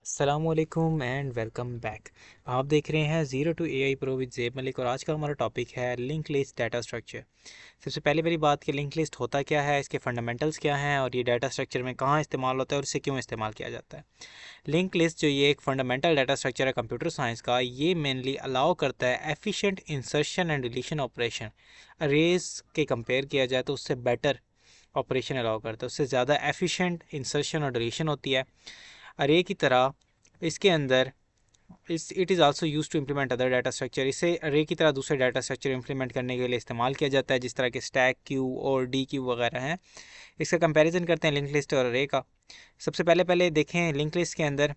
अस्सलामुअलैकुम and welcome back. आप देख रहे हैं zero to AI pro with Zeb Malik और आज का हमारा टॉपिक है लिंक लिस्ट डाटा स्ट्रक्चर। सबसे पहले मेरी बात कि लिंक लिस्ट होता क्या है, इसके फंडामेंटल्स क्या हैं और ये डाटा स्ट्रक्चर में कहाँ इस्तेमाल होता है और इसे क्यों इस्तेमाल किया जाता है। लिंक लिस्ट जो ये एक फंडामेंटल डाटा स्ट्रक्चर है कंप्यूटर साइंस का, ये मेनली अलाउ करता है efficient insertion and deletion operation. Arrays के कंपेयर किया जाए तो उससे बेटर ऑपरेशन अलाउ करता है, उससे ज़्यादा एफिशिएंट इंसर्शन और डिलीशन होती है अरे की तरह। इसके अंदर it is also use to implement other data structure. इसे अरे की तरह दूसरे डाटा स्ट्रक्चर इंप्लीमेंट करने के लिए इस्तेमाल किया जाता है, जिस तरह के स्टैक क्यू और डी क्यू वगैरह हैं। इसका कंपैरिजन करते हैं लिंक लिस्ट और अरे का। सबसे पहले पहले देखें लिंक लिस्ट के अंदर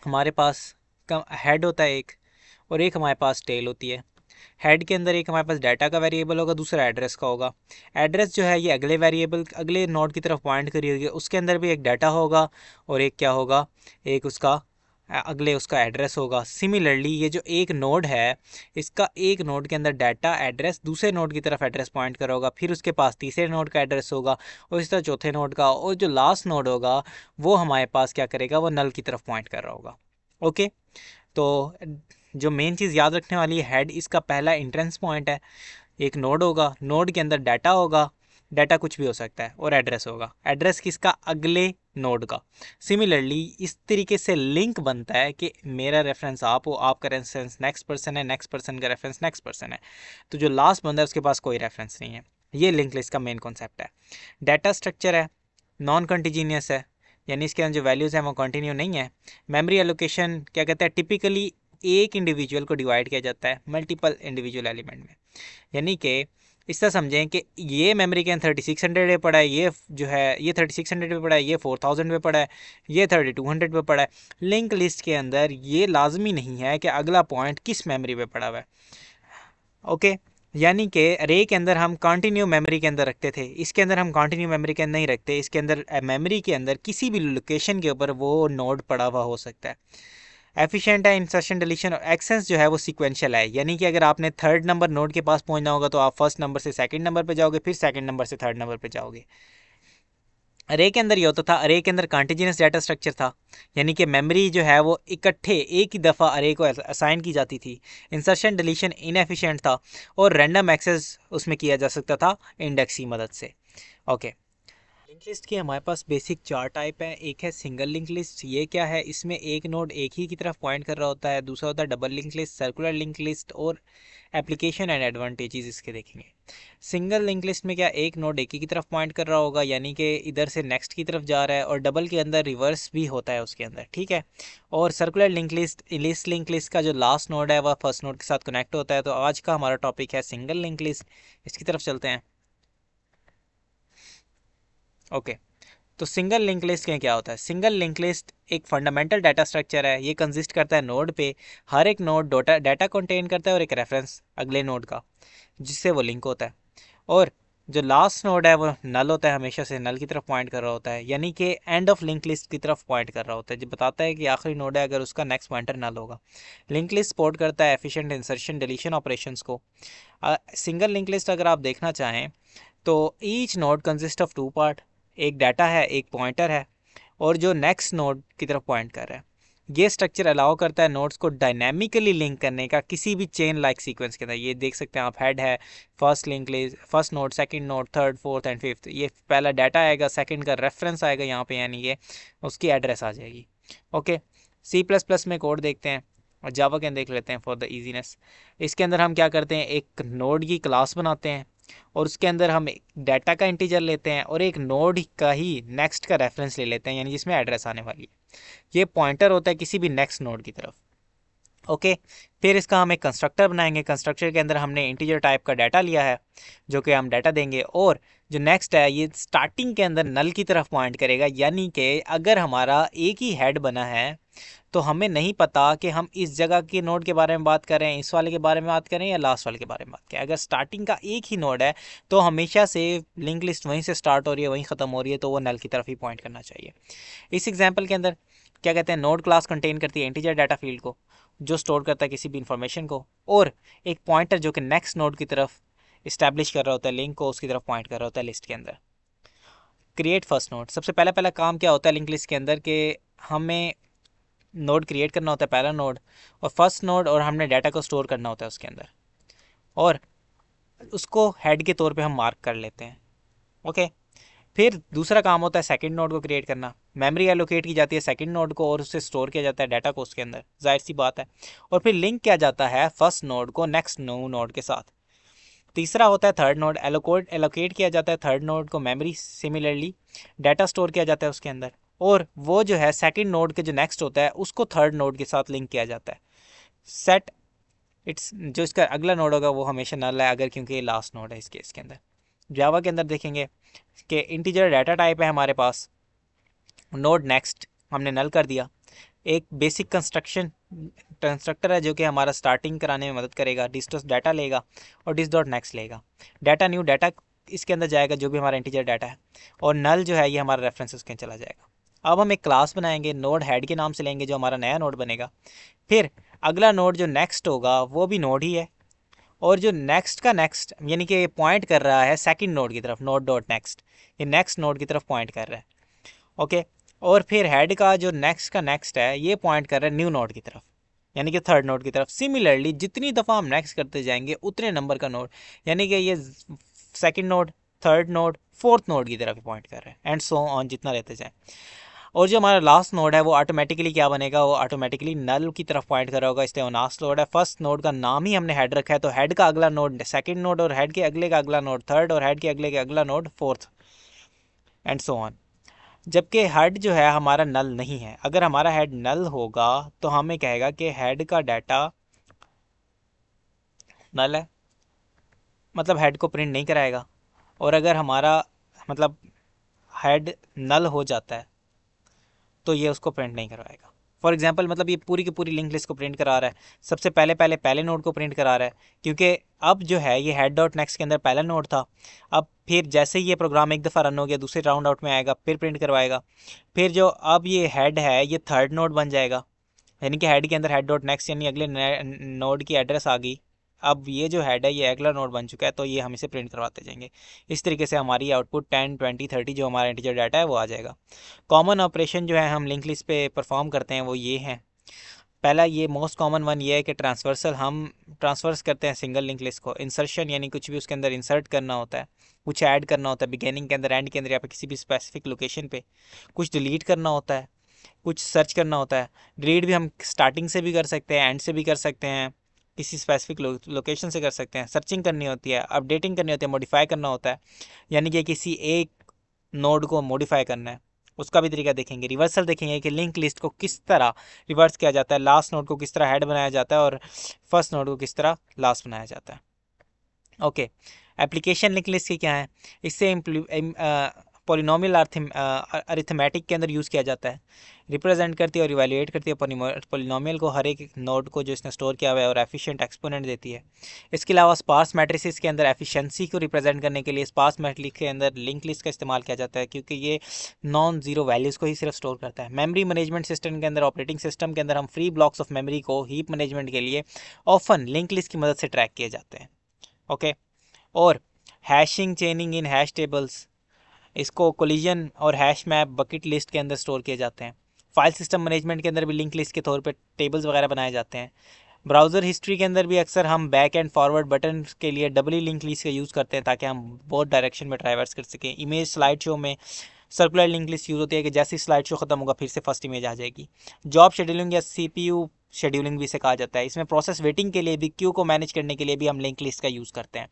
हमारे पास हेड होता है एक, और एक हमारे पास टेल होती है। हेड के अंदर एक हमारे पास डाटा का वेरिएबल होगा, दूसरा एड्रेस का होगा। एड्रेस जो है ये अगले वेरिएबल अगले नोड की तरफ पॉइंट करी होगी, उसके अंदर भी एक डाटा होगा और एक क्या होगा, एक उसका अगले उसका एड्रेस होगा। सिमिलरली ये जो एक नोड है, इसका एक नोड के अंदर डाटा एड्रेस दूसरे नोड की तरफ एड्रेस पॉइंट कर होगा, फिर उसके पास तीसरे नोड का एड्रेस होगा और इस तरह चौथे नोड का, और जो लास्ट नोड होगा वो हमारे पास क्या करेगा, वो नल की तरफ पॉइंट कर रहा होगा। ओके, तो जो मेन चीज़ याद रखने वाली है, हेड इसका पहला इंट्रेंस पॉइंट है। एक नोड होगा, नोड के अंदर डाटा होगा, डाटा कुछ भी हो सकता है, और एड्रेस होगा, एड्रेस किसका, अगले नोड का। सिमिलरली इस तरीके से लिंक बनता है कि मेरा रेफरेंस आप हो, आपका रेफरेंस नेक्स्ट पर्सन है, नेक्स्ट पर्सन का रेफरेंस नेक्स्ट पर्सन है, तो जो लास्ट बंदा है उसके पास कोई रेफरेंस नहीं है। ये लिंक लिस्ट का मेन कॉन्सेप्ट है। डाटा स्ट्रक्चर है, नॉन कंटिन्यूस है, यानी इसके अंदर जो वैल्यूज़ हैं वो कंटिन्यू नहीं है। मेमोरी एलोकेशन क्या कहते हैं, टिपिकली एक इंडिविजुअल को डिवाइड किया जाता है मल्टीपल इंडिविजुअल एलिमेंट में। यानी कि इस तरह समझें कि ये मेमोरी के अंदर 3600 पे पड़ा है, ये जो है ये 3600 पे पड़ा है, ये 4000 पे पड़ा है, ये 3200 पे पड़ा है। लिंक लिस्ट के अंदर ये लाजमी नहीं है कि अगला पॉइंट किस मेमोरी पे पड़ा हुआ है। ओके, यानी कि अरे के अंदर हम कंटिन्यू मेमोरी के अंदर रखते थे, इसके अंदर हम कंटिन्यू मेमोरी के अंदर नहीं रखते। इसके अंदर मेमोरी के अंदर किसी भी लोकेशन के ऊपर वो नोड पड़ा हुआ हो सकता है। एफिशिएंट है इंसर्शन डिलीशन, और एक्सेंस जो है वो सीक्वेंशियल है, यानी कि अगर आपने थर्ड नंबर नोड के पास पहुंचना होगा तो आप फर्स्ट नंबर से सेकंड नंबर पे जाओगे, फिर सेकंड नंबर से थर्ड नंबर पे जाओगे। अरे के अंदर ये होता था, अरे के अंदर कॉन्टिन्यूस डाटा स्ट्रक्चर था, यानी कि मेमोरी जो है वो इकट्ठे एक ही दफ़ा अरे को असाइन की जाती थी। इंसर्शन डिलीशन इनएफिशिएंट था, और रैंडम एक्सेस उसमें किया जा सकता था इंडेक्स की मदद से। ओके, लिंक लिस्ट की हमारे पास बेसिक चार टाइप है। एक है सिंगल लिंक लिस्ट, ये क्या है, इसमें एक नोड एक ही की तरफ पॉइंट कर रहा होता है। दूसरा होता है double link list, circular link list, और एप्लीकेशन एंड एडवांटेजेस इसके देखेंगे। सिंगल लिंक लिस्ट में क्या, एक नोड एक ही की तरफ पॉइंट कर रहा होगा, यानी कि इधर से नेक्स्ट की तरफ जा रहा है, और डबल के अंदर रिवर्स भी होता है उसके अंदर, ठीक है। और सर्कुलर लिंक लिस्ट का जो लास्ट नोड है वह फर्स्ट नोड के साथ कनेक्ट होता है। तो आज का हमारा टॉपिक है सिंगल लिंक लिस्ट, इसकी तरफ चलते हैं। ओके, तो सिंगल लिंक लिस्ट में क्या होता है। सिंगल लिंक लिस्ट एक फंडामेंटल डाटा स्ट्रक्चर है, ये कंसिस्ट करता है नोड पे। हर एक नोड डाटा कंटेन करता है और एक रेफरेंस अगले नोड का, जिससे वो लिंक होता है। और जो लास्ट नोड है वो नल होता है, हमेशा से नल की तरफ पॉइंट कर रहा होता है, यानी कि एंड ऑफ लिंक लिस्ट की तरफ पॉइंट कर रहा होता है, जो बताता है कि आखिरी नोड है अगर उसका नेक्स्ट पॉइंटर नल होगा। लिंक लिस्ट सपोर्ट करता है एफिशिएंट इंसर्शन डिलीशन ऑपरेशंस को। सिंगल लिंक लिस्ट अगर आप देखना चाहें तो each node consist of two part, एक डाटा है, एक पॉइंटर है, और जो नेक्स्ट नोड की तरफ पॉइंट कर रहा है। ये स्ट्रक्चर अलाउ करता है नोड्स को डायनेमिकली लिंक करने का किसी भी चेन लाइक सीक्वेंस के अंदर। ये देख सकते हैं आप, हेड है, first link list, first node, second node, third, fourth and fifth. ये पहला डाटा आएगा, सेकंड का रेफरेंस आएगा यहाँ पे, यानी कि उसकी एड्रेस आ जाएगी। ओके, सी प्लस प्लस में कोड देखते हैं और जावा के देख लेते हैं फॉर द ईजीनेस। इसके अंदर हम क्या करते हैं, एक नोड की क्लास बनाते हैं, और उसके अंदर हम एक डाटा का इंटीजर लेते हैं और एक नोड का ही नेक्स्ट का रेफरेंस ले लेते हैं, यानी जिसमें एड्रेस आने वाली है। ये पॉइंटर होता है किसी भी नेक्स्ट नोड की तरफ। ओके, फिर इसका हम एक कंस्ट्रक्टर बनाएंगे। कंस्ट्रक्टर के अंदर हमने इंटीजर टाइप का डाटा लिया है जो कि हम डाटा देंगे, और जो नेक्स्ट है ये स्टार्टिंग के अंदर नल की तरफ पॉइंट करेगा, यानी कि अगर हमारा एक ही हेड बना है तो हमें नहीं पता कि हम इस जगह के नोड के बारे में बात करें, इस वाले के बारे में बात करें या लास्ट वाले के बारे में बात करें। अगर स्टार्टिंग का एक ही नोड है तो हमेशा से लिंक लिस्ट वहीं से स्टार्ट हो रही है, वहीं ख़त्म हो रही है, तो वो नल की तरफ ही पॉइंट करना चाहिए। इस एग्जाम्पल के अंदर क्या कहते हैं, नोड क्लास कंटेन करती है इंटीजर डाटा फील्ड को, जो स्टोर करता है किसी भी इंफॉर्मेशन को, और एक पॉइंटर जो कि नेक्स्ट नोड की तरफ इस्टेब्लिश कर रहा होता है, लिंक को उसकी तरफ पॉइंट कर रहा होता है लिस्ट के अंदर। क्रिएट फर्स्ट नोड, सबसे पहला पहला काम क्या होता है लिंक लिस्ट के अंदर, कि हमें नोड क्रिएट करना होता है, पहला नोड और फर्स्ट नोड, और हमने डाटा को स्टोर करना होता है उसके अंदर, और उसको हेड के तौर पे हम मार्क कर लेते हैं। ओके, फिर दूसरा काम होता है सेकंड नोड को क्रिएट करना। मेमोरी एलोकेट की जाती है सेकंड नोड को और उससे स्टोर किया जाता है डाटा को उसके अंदर, जाहिर सी बात है। और फिर लिंक किया जाता है फर्स्ट नोड को नेक्स्ट न्यू नोड के साथ। तीसरा होता है थर्ड नोड, एलोकेट किया जाता है थर्ड नोड को मेमोरी, सिमिलरली डाटा स्टोर किया जाता है उसके अंदर, और वो जो है सेकंड नोड के जो नेक्स्ट होता है उसको थर्ड नोड के साथ लिंक किया जाता है। सेट इट्स, जो इसका अगला नोड होगा वो हमेशा नल है अगर, क्योंकि ये लास्ट नोड है इस केस के अंदर। जावा के अंदर देखेंगे कि इंटीजर डाटा टाइप है हमारे पास, नोड नेक्स्ट हमने नल कर दिया। एक बेसिक कंस्ट्रक्टर है जो कि हमारा स्टार्टिंग कराने में मदद करेगा, डिस डॉट डाटा लेगा और डिस डॉट नेक्स्ट लेगा, डाटा न्यू डाटा इसके अंदर जाएगा जो भी हमारा इंटीजर डाटा है, और नल जो है ये हमारा रेफरेंस उसके अंदर चला जाएगा। अब हम एक क्लास बनाएंगे, नोड हेड के नाम से लेंगे, जो हमारा नया नोड बनेगा। फिर अगला नोड जो नेक्स्ट होगा वो भी नोड ही है, और जो नेक्स्ट का नेक्स्ट यानी कि ये पॉइंट कर रहा है सेकंड नोड की तरफ, नोड डॉट नेक्स्ट, ये नेक्स्ट नोड की तरफ पॉइंट कर रहा है। ओके, और फिर हेड का जो नेक्स्ट का नेक्स्ट है ये पॉइंट कर रहा है न्यू नोड की तरफ, यानी कि थर्ड नोड की तरफ। सिमिलरली जितनी दफ़ा हम नेक्स्ट करते जाएंगे उतने नंबर का नोड, यानी कि ये second node, third node, fourth node की तरफ पॉइंट कर रहा है, एंड सो ऑन जितना रहते जाए। और जो हमारा लास्ट नोड है वो ऑटोमेटिकली क्या बनेगा, वो ऑटोमेटिकली नल की तरफ पॉइंट कर रहा होगा, इसलिए वो लास्ट नोड है। फर्स्ट नोड का नाम ही हमने हेड रखा है, तो हेड का अगला नोड सेकंड नोड, और हेड के अगले का अगला नोड थर्ड, और हेड के अगले का अगला node fourth, and so on. जबकि हेड जो है हमारा नल नहीं है। अगर हमारा हेड नल होगा तो हमें कहेगा कि हेड का डाटा नल है, मतलब हेड को प्रिंट नहीं कराएगा। और अगर हमारा मतलब हेड नल हो जाता है तो ये उसको प्रिंट नहीं करवाएगा। फॉर एग्जांपल मतलब ये पूरी की पूरी लिंक लिस्ट को प्रिंट करा रहा है, सबसे पहले नोड को प्रिंट करा रहा है, क्योंकि अब जो है ये हेड डॉट नेक्स्ट के अंदर पहला नोड था। अब फिर जैसे ही ये प्रोग्राम एक दफ़ा रन हो गया दूसरे राउंड आउट में आएगा, फिर प्रिंट करवाएगा। फिर जो अब ये हेड है ये थर्ड नोड बन जाएगा, यानी कि हेड के अंदर हेड डॉट नेक्स्ट यानी अगले नोड की एड्रेस आ गई। अब ये जो हेड है ये अगला नोड बन चुका है, तो ये हम इसे प्रिंट करवाते जाएंगे। इस तरीके से हमारी आउटपुट 10, 20, 30 जो हमारा इंटीजर डाटा है वो आ जाएगा। कॉमन ऑपरेशन जो है हम लिंक लिस्ट पे परफॉर्म करते हैं वो ये हैं। पहला ये मोस्ट कॉमन वन ये है कि ट्रांसवर्सल, हम ट्रांसफर्स करते हैं सिंगल लिंक लिस्ट को। इंसर्शन यानी कुछ भी उसके अंदर इंसर्ट करना होता है, कुछ ऐड करना होता है बिगेनिंग के अंदर, एंड के अंदर, या फिर किसी भी स्पेसिफिक लोकेशन पे। कुछ डिलीट करना होता है, कुछ सर्च करना होता है। डिलीट भी हम स्टार्टिंग से भी कर सकते हैं, एंड से भी कर सकते हैं, किसी स्पेसिफिक लोकेशन से कर सकते हैं। सर्चिंग करनी होती है, अपडेटिंग करनी होती है, मॉडिफाई करना होता है, यानी कि किसी एक नोड को मॉडिफाई करना है, उसका भी तरीका देखेंगे। रिवर्सल देखेंगे कि लिंक लिस्ट को किस तरह रिवर्स किया जाता है, लास्ट नोड को किस तरह हेड बनाया जाता है और फर्स्ट नोड को किस तरह लास्ट बनाया जाता है। ओके, एप्लीकेशन लिंक लिस्ट की क्या है, इससे पॉलिनोमियल अरिथमेटिक के अंदर यूज़ किया जाता है, रिप्रेजेंट करती है और इवेल्युएट करती है पॉलिनोमियल को, हर एक नोड को जो इसने स्टोर किया हुआ है, और एफिशिएंट एक्सपोनेंट देती है। इसके अलावा स्पार्स मैट्रिसेस के अंदर एफिशिएंसी को रिप्रेजेंट करने के लिए स्पार्स मैट्रिक्स के अंदर लिंक लिस्ट का इस्तेमाल किया जाता है, क्योंकि ये नॉन जीरो वैल्यूज़ को ही सिर्फ स्टोर करता है। मेमोरी मैनेजमेंट सिस्टम के अंदर, ऑपरेटिंग सिस्टम के अंदर हम फ्री ब्लॉक्स ऑफ मेमोरी को हीप मैनेजमेंट के लिए ऑफन लिंक लिस्ट की मदद से ट्रैक किए जाते हैं। ओके, और हैशिंग चेनिंग इन हैश टेबल्स, इसको कोलिजन और हैश मैप बकेट लिस्ट के अंदर स्टोर किए जाते हैं। फाइल सिस्टम मैनेजमेंट के अंदर भी लिंक लिस्ट के तौर पे टेबल्स वगैरह बनाए जाते हैं। ब्राउज़र हिस्ट्री के अंदर भी अक्सर हम बैक एंड फॉरवर्ड बटन के लिए डबली लिंक लिस्ट का यूज़ करते हैं, ताकि हम बहुत डायरेक्शन में ट्रैवर्स कर सकें। इमेज स्लाइड शो में सर्कुलर लिंक लिस्ट यूज़ होती है कि जैसे स्लाइड शो खत्म होगा फिर से फर्स्ट इमेज आ जाएगी। जॉब शेड्यूलिंग या CPU शेड्यूलिंग भी इसे कहा जाता है। इसमें प्रोसेस वेटिंग के लिए भी, क्यू को मैनेज करने के लिए भी हम लिंक लिस्ट का यूज़ करते हैं।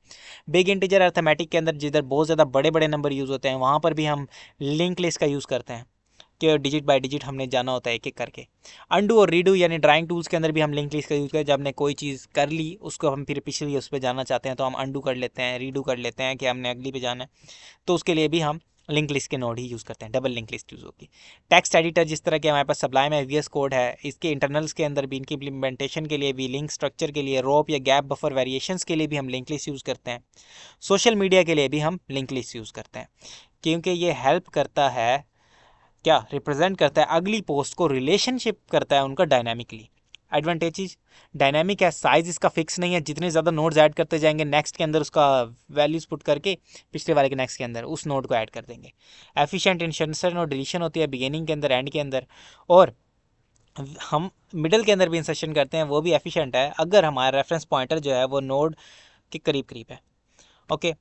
बिग इंटीजर अर्थमेटिक के अंदर जिधर बहुत ज़्यादा बड़े बड़े नंबर यूज़ होते हैं वहाँ पर भी हम लिंक लिस्ट का यूज़ करते हैं, कि डिजिट बाय डिजिट हमने जाना होता है एक एक करके। अंडू और रीडू यानी ड्राइंग टूल्स के अंदर भी हम लिंक लिस्ट का यूज़ करते हैं। जब हमने कोई चीज़ कर ली उसको हम फिर पिछली उस पर जाना चाहते हैं तो हम अंडू कर लेते हैं, रीडू कर लेते हैं कि हमने अगली पे जाना है, तो उसके लिए भी हम लिंक लिस्ट के नोड ही यूज़ करते हैं, डबल लिंक लिस्ट यूज़ होगी। टेक्स्ट एडिटर जिस तरह के हमारे पास सबलाइम है, VS कोड है, इसके इंटरनल्स के अंदर भी, इनकी इम्प्लीमेंटेशन के लिए भी, लिंक स्ट्रक्चर के लिए, रोप या गैप बफर वेरिएशंस के लिए भी हम लिंक लिस्ट यूज़ करते हैं। सोशल मीडिया के लिए भी हम लिंक लिस्ट यूज़ करते हैं, क्योंकि ये हेल्प करता है, क्या रिप्रेजेंट करता है, अगली पोस्ट को रिलेशनशिप करता है उनका डायनामिकली। एडवांटेजेस, डायनामिक है, साइज इसका फिक्स नहीं है, जितने ज़्यादा नोड्स ऐड करते जाएंगे नेक्स्ट के अंदर उसका वैल्यूज़ पुट करके पिछले वाले के नेक्स्ट के अंदर उस नोड को ऐड कर देंगे। एफिशिएंट इंसर्शन और डिलीशन होती है बिगिनिंग के अंदर, एंड के अंदर, और हम मिडल के अंदर भी इंसर्शन करते हैं, वो भी एफिशिएंट है अगर हमारा रेफरेंस पॉइंटर जो है वो नोड के करीब करीब है। ओके,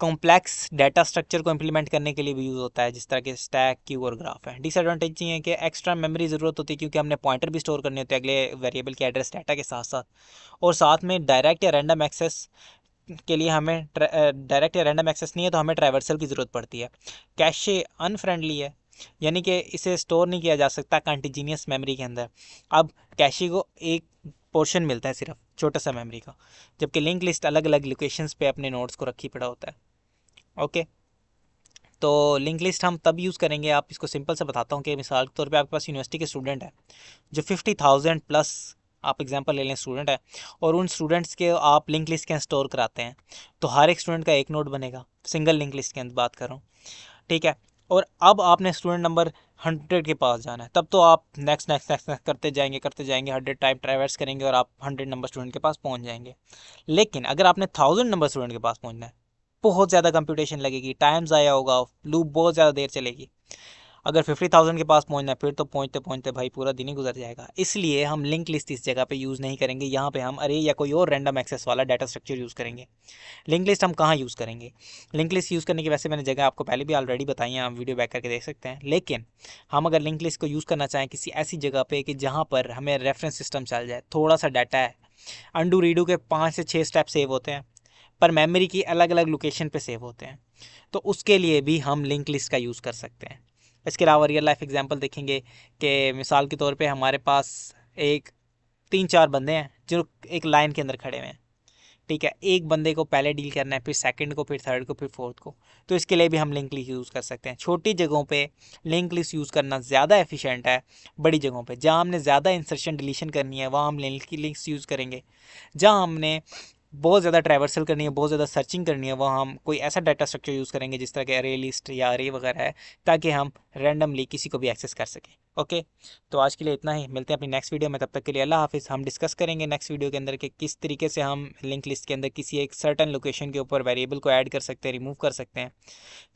कॉम्प्लेक्स डाटा स्ट्रक्चर को इंप्लीमेंट करने के लिए भी यूज़ होता है, जिस तरह के स्टैक, क्यू और ग्राफ है। डिसएडवांटेज ये है कि एक्स्ट्रा मेमोरी ज़रूरत होती है, क्योंकि हमने पॉइंटर भी स्टोर करने होते हैं अगले वेरिएबल के एड्रेस डाटा के साथ साथ। और साथ में डायरेक्ट या रैंडम एक्सेस के लिए हमें डायरेक्ट या रैंडम एक्सेस नहीं है तो हमें ट्रैवर्सल की ज़रूरत पड़ती है। कैशे अनफ्रेंडली है, यानी कि इसे स्टोर नहीं किया जा सकता कंटिन्यूस मेमोरी के अंदर। अब कैशे को एक पोर्शन मिलता है सिर्फ छोटा सा मेमोरी का, जबकि लिंक लिस्ट अलग अलग लोकेशंस पे अपने नोड्स को रखी पड़ा होता है। ओके, तो लिंक लिस्ट हम तब यूज़ करेंगे, आप इसको सिंपल से बताता हूँ कि मिसाल के तौर पे आपके पास यूनिवर्सिटी के स्टूडेंट है जो 50,000 प्लस, आप एग्जांपल ले लें, स्टूडेंट है, और उन स्टूडेंट्स के आप लिंक लिस्ट के स्टोर कराते हैं, तो हर एक स्टूडेंट का एक नोड बनेगा, सिंगल लिंक लिस्ट के अंदर बात कर रहा हूँ, ठीक है। और अब आपने स्टूडेंट नंबर 100 के पास जाना है, तब तो आप नेक्स्ट नेक्स्ट नेक्स्ट नेक्स्ट करते जाएंगे 100 टाइम ट्रैवर्स करेंगे और आप 100 नंबर स्टूडेंट के पास पहुंच जाएंगे। लेकिन अगर आपने 1000 नंबर स्टूडेंट के पास पहुंचना है, बहुत ज़्यादा कंप्यूटेशन लगेगी, टाइम ज़ाया होगा, लूप बहुत ज़्यादा देर चलेगी। अगर 50,000 के पास पहुंचना है फिर तो पहुंचते पहुंचते भाई पूरा दिन ही गुजर जाएगा। इसलिए हम लिंक लिस्ट इस जगह पे यूज़ नहीं करेंगे, यहाँ पे हम अरे या कोई और रैंडम एक्सेस वाला डाटा स्ट्रक्चर यूज़ करेंगे। लिंक लिस्ट हम कहाँ यूज़ करेंगे? लिंक लिस्ट यूज़ करने की वैसे मैंने जगह आपको पहले भी ऑलरेडी बताई है, आप वीडियो बैक करके देख सकते हैं। लेकिन हम अगर लिंक लिस्ट को यूज़ करना चाहें किसी ऐसी जगह पे कि जहाँ पर हमें रेफरेंस सिस्टम चल जाए, थोड़ा सा डाटा है, अंडू रीडू के 5 से 6 स्टेप सेव होते हैं, पर मेमोरी की अलग अलग लोकेशन पे सेव होते हैं, तो उसके लिए भी हम लिंक लिस्ट का यूज़ कर सकते हैं। इसके अलावा रियल लाइफ एग्जांपल देखेंगे कि मिसाल के तौर पे हमारे पास एक 3-4 बंदे हैं जो एक लाइन के अंदर खड़े हुए हैं, ठीक है। एक बंदे को पहले डील करना है, फिर सेकंड को, फिर थर्ड को, फिर फोर्थ को, तो इसके लिए भी हम लिंक लिस्ट यूज़ कर सकते हैं। छोटी जगहों पे लिंक लिस्ट यूज़ करना ज़्यादा एफिशिएंट है। बड़ी जगहों पे जहाँ हमने ज़्यादा इंसर्शन डिलीशन करनी है वहाँ हम लिंक लिस्ट यूज़ करेंगे। जहाँ हमने बहुत ज़्यादा ट्रैवर्सल करनी है, बहुत ज़्यादा सर्चिंग करनी है, वहाँ हम कोई ऐसा डाटा स्ट्रक्चर यूज़ करेंगे जिस तरह के अरे लिस्ट या अरे वगैरह है, ताकि हम रैंडमली किसी को भी एक्सेस कर सकें। ओके, तो आज के लिए इतना ही, मिलते हैं अपनी नेक्स्ट वीडियो में, तब तक के लिए अल्लाह हाफिज़। हम डिस्कस करेंगे नेक्स्ट वीडियो के अंदर कि किस तरीके से हम लिंक लिस्ट के अंदर किसी एक सर्टन लोकेशन के ऊपर वेरिएबल को ऐड कर सकते हैं, रिमूव कर सकते हैं,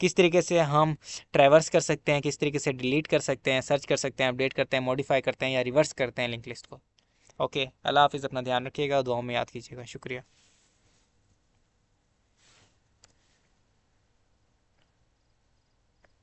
किस तरीके से हम ट्रैवर्स कर सकते हैं, किस तरीके से डिलीट कर सकते हैं, सर्च कर सकते हैं, अपडेट करते हैं, मॉडिफाई करते हैं या रिवर्स करते हैं लिंक लिस्ट को। ओके, अल्लाह हाफिज़, अपना ध्यान रखिएगा, दुआओं में याद कीजिएगा, शुक्रिया।